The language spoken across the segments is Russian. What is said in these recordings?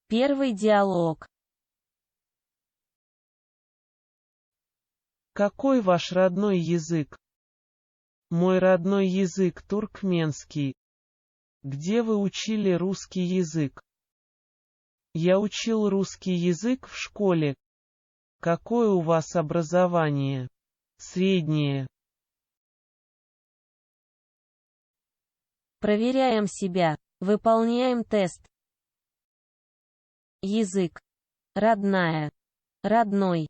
Первый диалог. Какой ваш родной язык? Мой родной язык туркменский. Где вы учили русский язык? Я учил русский язык в школе. Какое у вас образование? Среднее. Проверяем себя. Выполняем тест. Язык. Родная. Родной.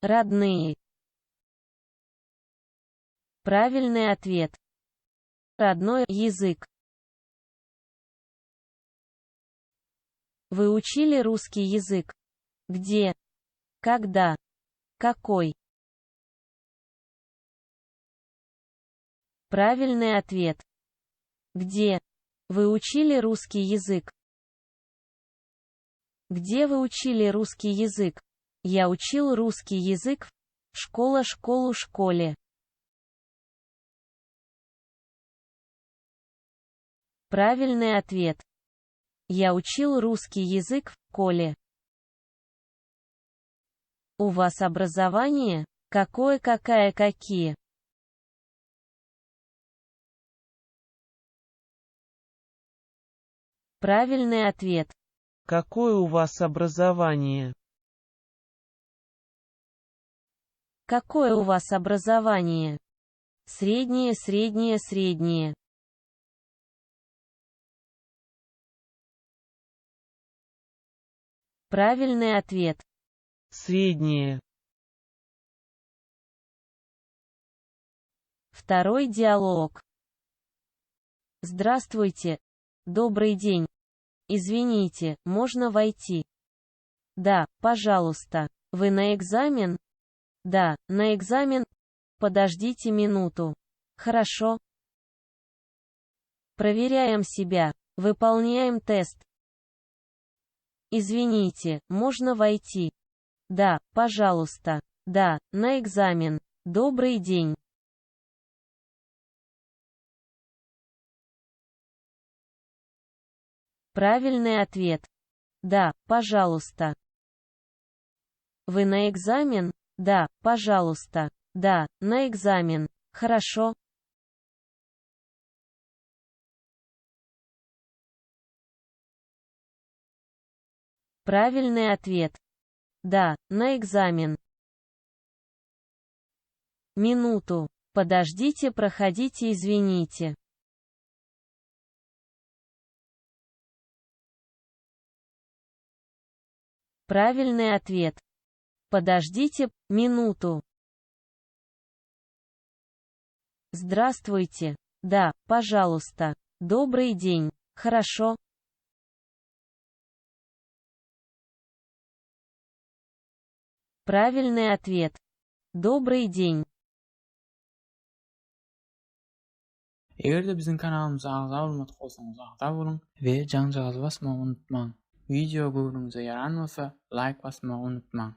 Родные. Правильный ответ. Родной язык. Вы учили русский язык? Где? Когда? Какой? Правильный ответ. Где? Вы учили русский язык? Где вы учили русский язык? Я учил русский язык в школе. Правильный ответ. Я учил русский язык в школе. У вас образование? Какое, какие? Правильный ответ. Какое у вас образование? Какое у вас образование? Среднее. Правильный ответ. Среднее. Второй диалог. Здравствуйте. Добрый день. Извините, можно войти? Да, пожалуйста. Вы на экзамен? Да, на экзамен. Подождите минуту. Хорошо. Проверяем себя. Выполняем тест. Извините, можно войти? Да, пожалуйста. Да, на экзамен. Добрый день. Правильный ответ. Да, пожалуйста. Вы на экзамен? Да, пожалуйста. Да, на экзамен. Хорошо. Правильный ответ. Да, на экзамен. Минуту. Подождите, проходите, извините. Правильный ответ. Подождите, минуту. Здравствуйте. Да, пожалуйста. Добрый день. Хорошо. Правильный ответ. Добрый день. Eğer de bizim kanalımıza ağza olmadık olsanız ağza olun ve can cihazı basmayı unutmayın. Video görünüze yaranmasa like basmayı unutmayın.